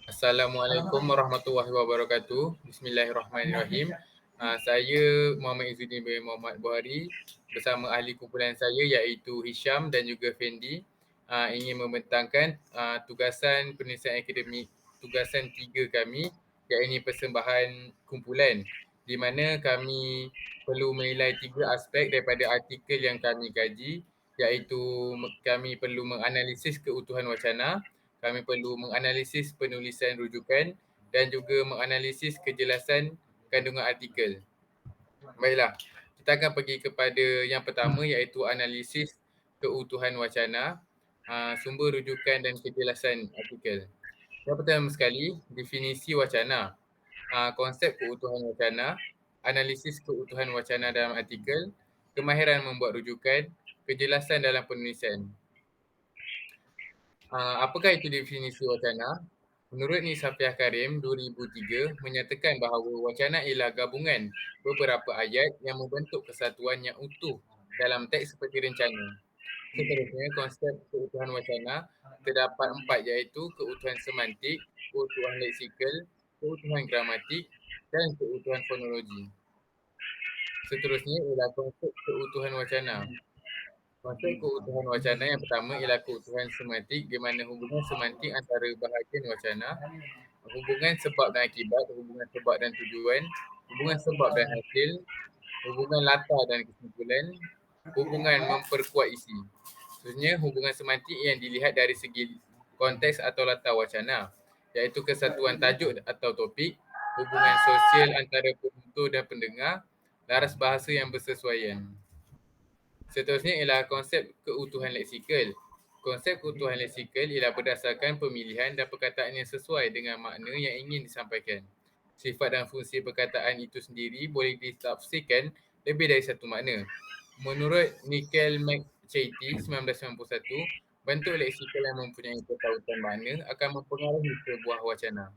Assalamualaikum warahmatullahi wabarakatuh. Bismillahirrahmanirrahim. Saya Muhammad Izzuddin bin Muhammad Buhari bersama ahli kumpulan saya iaitu Hisham dan juga Fendi ingin membentangkan tugasan penulisan akademik tugasan 3 kami iaitu persembahan kumpulan di mana kami perlu menilai 3 aspek daripada artikel yang kami kaji iaitu kami perlu menganalisis keutuhan wacana, kami perlu menganalisis penulisan rujukan dan juga menganalisis kejelasan kandungan artikel. Baiklah, kita akan pergi kepada yang pertama iaitu analisis keutuhan wacana, sumber rujukan dan kejelasan artikel. Yang pertama sekali, definisi wacana, konsep keutuhan wacana, analisis keutuhan wacana dalam artikel, kemahiran membuat rujukan, kejelasan dalam penulisan. Apakah itu definisi wacana? Menurut Nisafiah Karim 2003 menyatakan bahawa wacana ialah gabungan beberapa ayat yang membentuk kesatuan yang utuh dalam teks seperti rencana. Seterusnya, konsep keutuhan wacana terdapat 4 iaitu keutuhan semantik, keutuhan leksikal, keutuhan gramatik dan keutuhan fonologi. Seterusnya ialah konsep keutuhan wacana. Konsep keutuhan wacana yang pertama ialah keutuhan semantik di mana hubungan semantik antara bahagian wacana, hubungan sebab dan akibat, hubungan sebab dan tujuan, hubungan sebab dan hasil, hubungan latar dan kesimpulan, hubungan memperkuat isi. Seterusnya, hubungan semantik yang dilihat dari segi konteks atau latar wacana, iaitu kesatuan tajuk atau topik, hubungan sosial antara penutur dan pendengar, laras bahasa yang bersesuaian. Seterusnya ialah konsep keutuhan leksikal. Konsep keutuhan leksikal ialah berdasarkan pemilihan dan perkataan yang sesuai dengan makna yang ingin disampaikan. Sifat dan fungsi perkataan itu sendiri boleh ditafsirkan lebih dari satu makna. Menurut Nikhil McChatty 1991, bentuk leksikal yang mempunyai ketautan makna akan mempengaruhi sebuah wacana.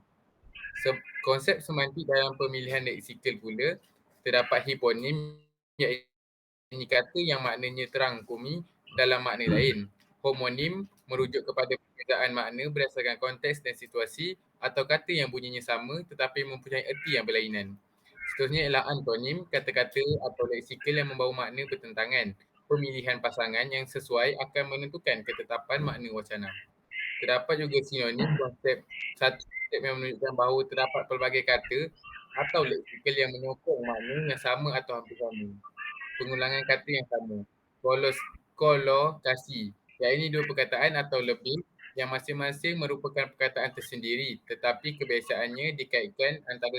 Konsep semantik dalam pemilihan leksikal pula terdapat hiponim iaitu ini kata yang maknanya terangkumi dalam makna lain. Homonim merujuk kepada perbezaan makna berdasarkan konteks dan situasi atau kata yang bunyinya sama tetapi mempunyai erti yang berlainan. Seterusnya ialah antonim, kata-kata atau leksikal yang membawa makna bertentangan. Pemilihan pasangan yang sesuai akan menentukan ketetapan makna wacana. Terdapat juga sinonim, satu konsep yang menunjukkan bahawa terdapat pelbagai kata atau leksikal yang menyokong makna yang sama atau hampir sama. Pengulangan kata yang sama. Kolokasi. Yang ini dua perkataan atau lebih yang masing-masing merupakan perkataan tersendiri tetapi kebiasaannya dikaitkan antara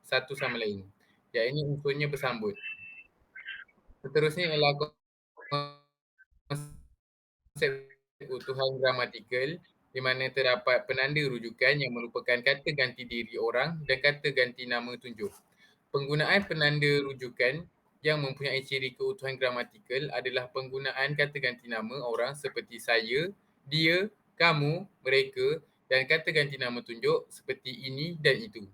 satu sama lain. Yang ini unsurnya bersambut. Seterusnya ialah konsep keutuhan gramatikal di mana terdapat penanda rujukan yang merupakan kata ganti diri orang dan kata ganti nama tunjuk. Penggunaan penanda rujukan yang mempunyai ciri keutuhan gramatikal adalah penggunaan kata ganti nama orang seperti saya, dia, kamu, mereka dan kata ganti nama tunjuk seperti ini dan itu.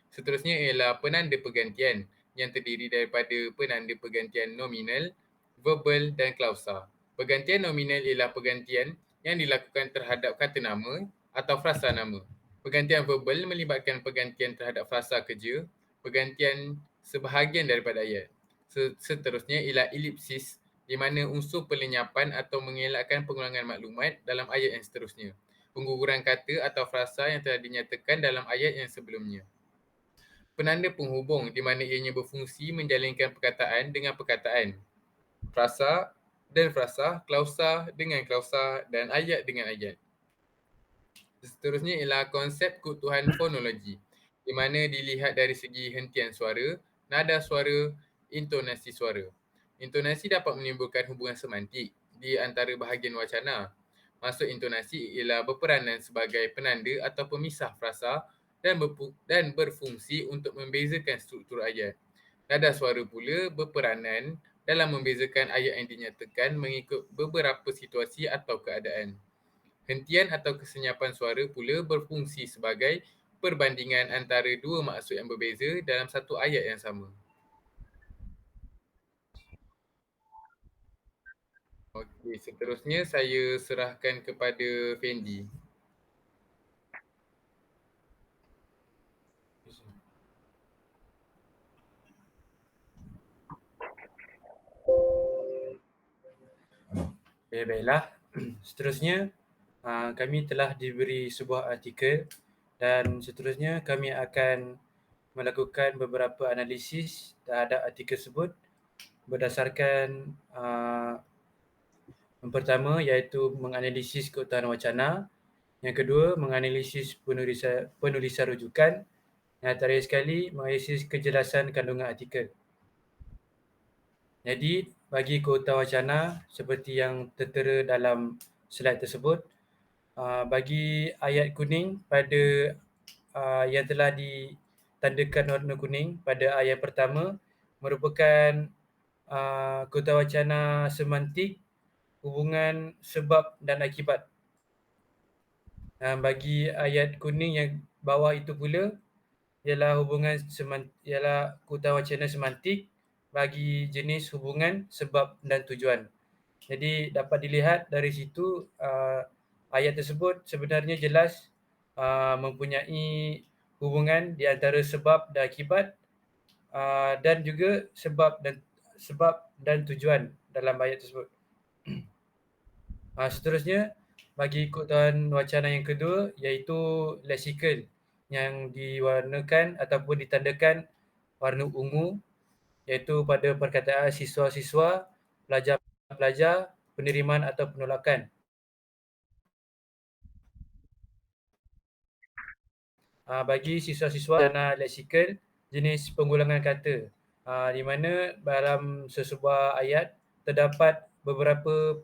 Seterusnya ialah penanda pergantian yang terdiri daripada penanda pergantian nominal, verbal dan klausa. Pergantian nominal ialah pergantian yang dilakukan terhadap kata nama atau frasa nama. Pergantian verbal melibatkan pergantian terhadap frasa kerja, pergantian sebahagian daripada ayat. Seterusnya ialah elipsis di mana unsur pelenyapan atau mengelakkan pengulangan maklumat dalam ayat yang seterusnya. Pengguguran kata atau frasa yang telah dinyatakan dalam ayat yang sebelumnya. Penanda penghubung di mana ianya berfungsi menjalinkan perkataan dengan perkataan. Frasa dan frasa, klausa dengan klausa dan ayat dengan ayat. Seterusnya ialah konsep keutuhan fonologi di mana dilihat dari segi hentian suara, nada suara, intonasi suara. Intonasi dapat menimbulkan hubungan semantik di antara bahagian wacana. Maksud intonasi ialah berperanan sebagai penanda atau pemisah frasa dan berfungsi untuk membezakan struktur ayat. Nada suara pula berperanan dalam membezakan ayat yang dinyatakan mengikut beberapa situasi atau keadaan. Hentian atau kesenyapan suara pula berfungsi sebagai perbandingan antara dua maksud yang berbeza dalam satu ayat yang sama. Okey, seterusnya saya serahkan kepada Fendi. Baiklah. Seterusnya, kami telah diberi sebuah artikel dan seterusnya kami akan melakukan beberapa analisis terhadap artikel tersebut berdasarkan yang pertama iaitu menganalisis keutamaan wacana, yang kedua menganalisis penulisan rujukan, yang terakhir sekali menganalisis kejelasan kandungan artikel. Jadi bagi keutamaan wacana seperti yang tertera dalam slide tersebut, bagi ayat kuning pada yang telah ditandakan warna kuning pada ayat pertama merupakan keutamaan wacana semantik hubungan sebab dan akibat. Bagi ayat kuning yang bawah itu pula ialah keutamaan wacana semantik bagi jenis hubungan sebab dan tujuan. Jadi dapat dilihat dari situ ayat tersebut sebenarnya jelas mempunyai hubungan di antara sebab dan akibat dan juga sebab dan tujuan dalam ayat tersebut. Seterusnya bagi keutamaan wacana yang kedua iaitu leksikal yang diwarnakan ataupun ditandakan warna ungu iaitu pada perkataan siswa-siswa, pelajar-pelajar, penerimaan atau penolakan. Bagi siswa-siswa wacana leksikal jenis pengulangan kata di mana dalam sesebuah ayat terdapat beberapa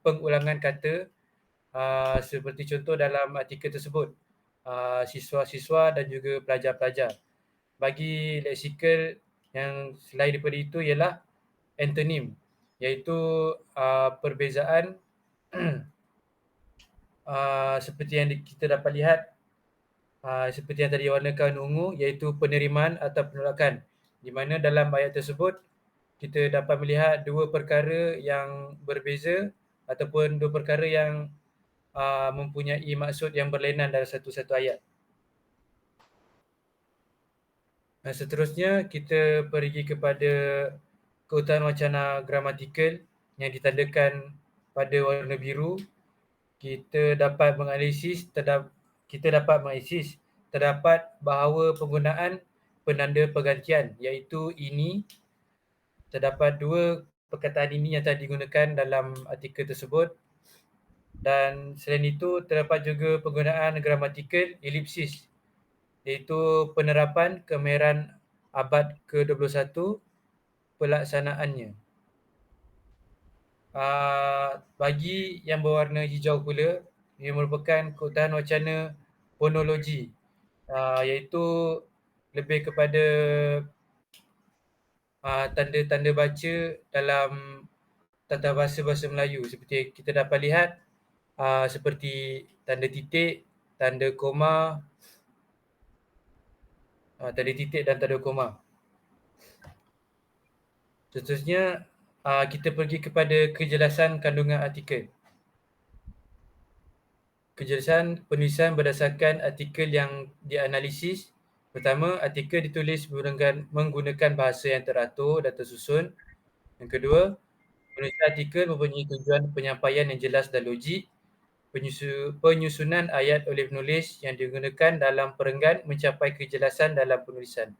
pengulangan kata seperti contoh dalam artikel tersebut, siswa-siswa dan juga pelajar-pelajar. Bagi leksikal yang selain daripada itu ialah antonim iaitu perbezaan seperti yang kita dapat lihat seperti yang tadi warnakan ungu iaitu penerimaan atau penolakan, di mana dalam ayat tersebut kita dapat melihat dua perkara yang berbeza ataupun dua perkara yang mempunyai maksud yang berlainan dalam satu-satu ayat. Seterusnya kita pergi kepada keutamaan wacana gramatikal yang ditandakan pada warna biru. Kita dapat menganalisis terdapat bahawa penggunaan penanda pergantian iaitu ini. Terdapat dua perkataan ini yang telah digunakan dalam artikel tersebut, dan selain itu terdapat juga penggunaan gramatikal elipsis iaitu penerapan kemahiran abad ke-21 pelaksanaannya. Bagi yang berwarna hijau pula, ia merupakan keutamaan wacana fonologi iaitu lebih kepada tanda-tanda baca dalam tata bahasa Melayu seperti kita dapat lihat seperti tanda titik, tanda koma, tanda titik dan tanda koma. Seterusnya kita pergi kepada kejelasan kandungan artikel. Kejelasan penulisan berdasarkan artikel yang dianalisis. Pertama, artikel ditulis menggunakan bahasa yang teratur dan tersusun. Yang kedua, penulisan artikel mempunyai tujuan penyampaian yang jelas dan logik. Penyusunan ayat oleh penulis yang digunakan dalam perenggan mencapai kejelasan dalam penulisan.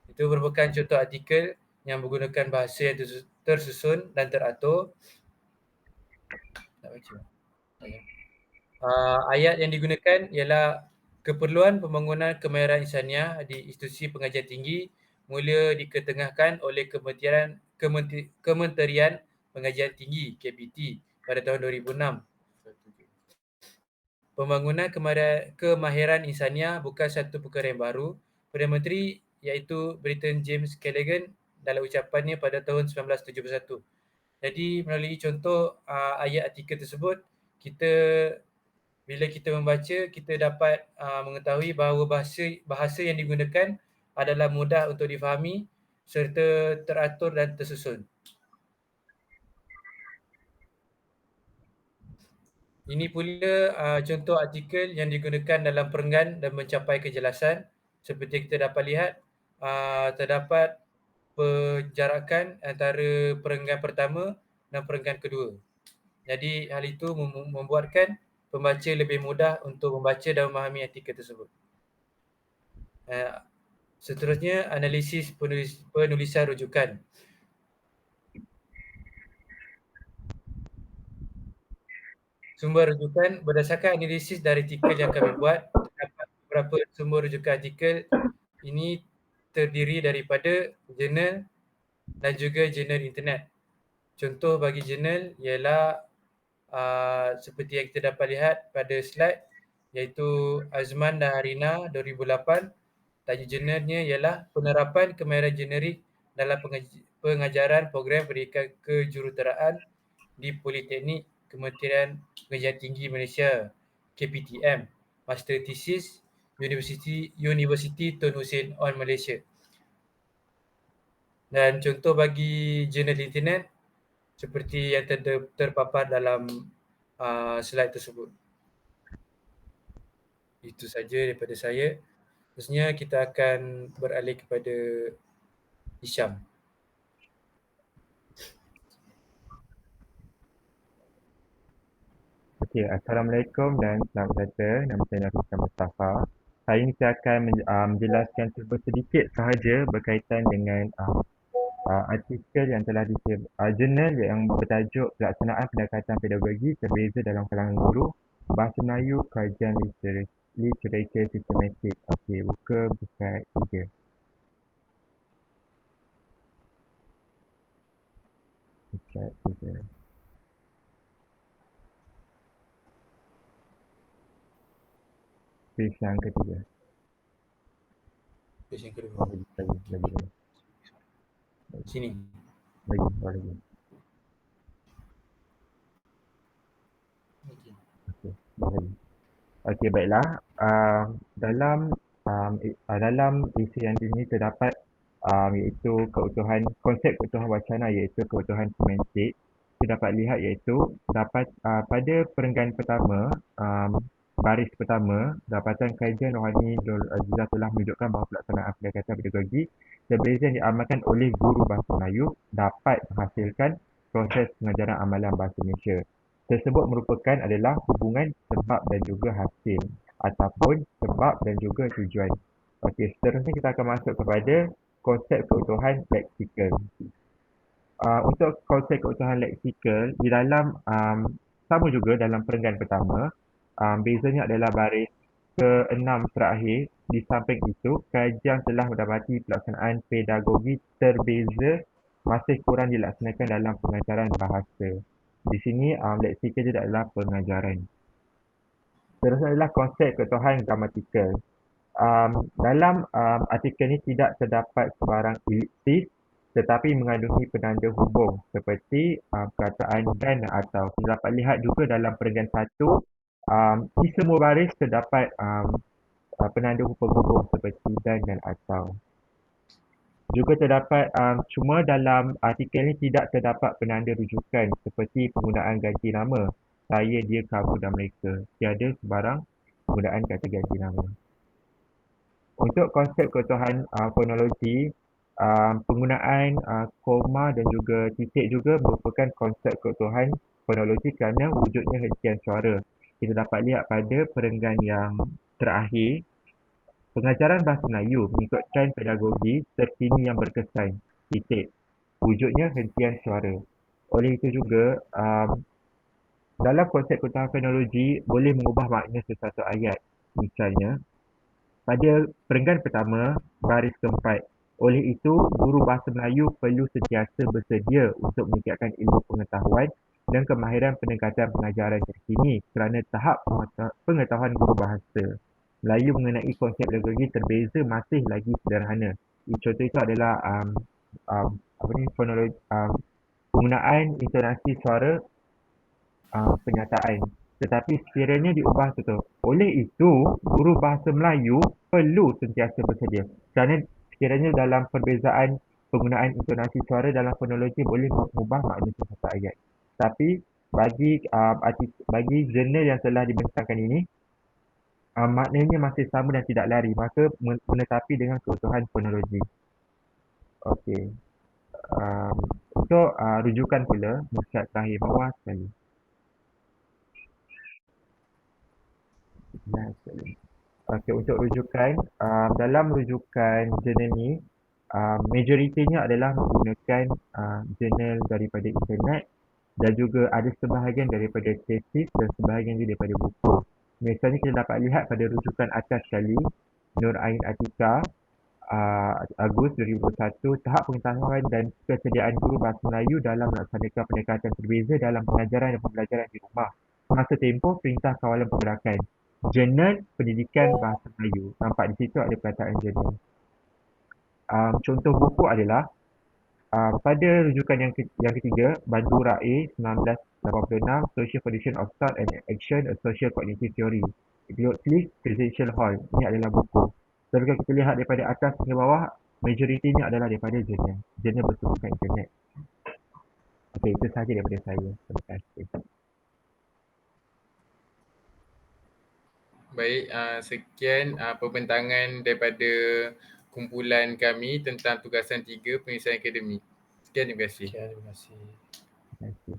Itu merupakan contoh artikel yang menggunakan bahasa yang tersusun dan teratur. Ayat yang digunakan ialah keperluan pembangunan kemahiran insaniah di institusi pengajian tinggi mula diketengahkan oleh Kementerian Pengajian Tinggi KPT pada tahun 2006. Pembangunan kemahiran insaniah bukan satu perkara yang baru. Perdana Menteri iaitu Britain James Callaghan dalam ucapannya pada tahun 1971. Jadi melalui contoh ayat artikel tersebut, bila kita membaca, kita dapat mengetahui bahawa bahasa yang digunakan adalah mudah untuk difahami serta teratur dan tersusun. Ini pula contoh artikel yang digunakan dalam perenggan dan mencapai kejelasan. Seperti kita dapat lihat, terdapat penjarakan antara perenggan pertama dan perenggan kedua. Jadi hal itu membuatkan pembaca lebih mudah untuk membaca dan memahami artikel tersebut. Seterusnya, analisis penulisan rujukan. Sumber rujukan. Berdasarkan analisis dari artikel yang kami buat, terdapat beberapa sumber rujukan artikel ini terdiri daripada jurnal dan juga jurnal internet. Contoh bagi jurnal ialah seperti yang kita dapat lihat pada slide, iaitu Azman dan Harina 2008. Tajuk jurnalnya ialah Penerapan Kemahiran Generik dalam Pengajaran Program Pendidikan Kejuruteraan di Politeknik Kementerian Pengajian Tinggi Malaysia KPTM, Master Thesis University Tun Hussein on Malaysia. Dan contoh bagi jurnal internet seperti yang terpapar dalam slide tersebut. Itu saja daripada saya. Terusnya kita akan beralih kepada Hisham. Okey, Assalamualaikum dan selamat datang. Nama saya Nafisa Mustafa. Hari ini saya akan menjelaskan sedikit sahaja berkaitan dengan artikel yang telah jurnal yang bertajuk Pelaksanaan Pendekatan Pedagogi Terbeza dalam Kalangan Guru, Bahasa Melayu, Kajian Literatur Sistematik. Okey, buka slide 3. Slide 3. Page yang ketiga. Page yang kedua. Lagi. Sini. Lagi. Okey, baiklah. Dalam isu yang ini terdapat iaitu konsep keutuhan wacana iaitu keutuhan semantik. Kita dapat lihat iaitu pada perenggan pertama, baris pertama, dapatan kajian rohani Nurul Azizah telah menunjukkan bahawa pelaksanaan pendekatan pedagogi terbeza yang diamalkan oleh guru bahasa Melayu dapat menghasilkan proses pengajaran amalan bahasa Malaysia. Tersebut merupakan adalah hubungan sebab dan juga hasil ataupun sebab dan juga tujuan. Okey, seterusnya kita akan masuk kepada konsep keutuhan leksikal. Untuk konsep keutuhan leksikal di dalam sama juga dalam perenggan pertama, bezanya adalah baris ke-6 terakhir. Di samping itu, kajian telah mendapati pelaksanaan pedagogi terbeza masih kurang dilaksanakan dalam pengajaran bahasa. Di sini leksikal dia adalah pengajaran. Seterusnya adalah konsep keutuhan gramatikal. Dalam artikel ini tidak terdapat sebarang elipsis tetapi mengandungi penanda hubung seperti perkataan dan atau. Kita dapat lihat juga dalam perenggan 1, di semua baris terdapat penanda hubung seperti dan atau. Juga terdapat cuma dalam artikel ini tidak terdapat penanda rujukan seperti penggunaan ganti nama. Saya, dia, kamu dan mereka. Tiada sebarang penggunaan kata ganti nama. Untuk konsep keutuhan fonologi, penggunaan koma dan juga titik juga merupakan konsep keutuhan fonologi kerana wujudnya hentian suara. Kita dapat lihat pada perenggan yang terakhir, pengajaran bahasa Melayu mengikutkan pedagogi terkini yang berkesan, titik. Wujudnya hentian suara. Oleh itu juga, dalam konsep keutuhan fonologi boleh mengubah makna sesuatu ayat. Misalnya, pada perenggan pertama, baris keempat. Oleh itu, guru bahasa Melayu perlu sentiasa bersedia untuk meningkatkan ilmu pengetahuan dan kemahiran pendekatan pengajaran terkini kerana tahap pengetahuan guru bahasa Melayu mengenai konsep pedagogi terbeza masih lagi sederhana. Contoh itu adalah penggunaan intonasi suara penyataan. Tetapi sekiranya diubah betul. Oleh itu, guru bahasa Melayu perlu sentiasa bersedia. Kerana sekiranya dalam perbezaan penggunaan intonasi suara dalam fonologi boleh mengubah makna satu ayat. Tapi bagi jurnal yang telah dibentangkan ini, maknanya masih sama dan tidak lari. Maka menetapi dengan keutuhan fonologi. Okey. Untuk rujukan pula, slide terakhir bawah sekali. Okey, untuk rujukan, dalam rujukan jurnal ni, majoritinya adalah menggunakan jurnal daripada internet dan juga ada sebahagian daripada tesis dan sebahagian juga daripada buku. Misalnya kita dapat lihat pada rujukan atas sekali, Nur Ain Atika, Ogos 2021, tahap pengetahuan dan kesediaan guru bahasa Melayu dalam melaksanakan pendekatan berbeza dalam pengajaran dan pembelajaran di rumah. Masa tempoh Perintah Kawalan Pergerakan. Jurnal Pendidikan Bahasa Melayu. Nampak di situ ada perkataan jurnal. Contoh buku adalah pada rujukan yang ketiga, Bandura A 1986, Social Foundation of Thought and Action, A Social Cognitive Theory. Cliff Credential Hall. Ini adalah buku. Tapi kalau kita lihat daripada atas hingga bawah, majoritinya adalah daripada jurnal. Jurnal bertumbukan internet. Okey, itu sahaja daripada saya. Terima kasih. Baik, sekian pembentangan daripada kumpulan kami tentang tugasan 3 penyelesaian akademik. Sekian, terima kasih. Terima kasih. Terima kasih.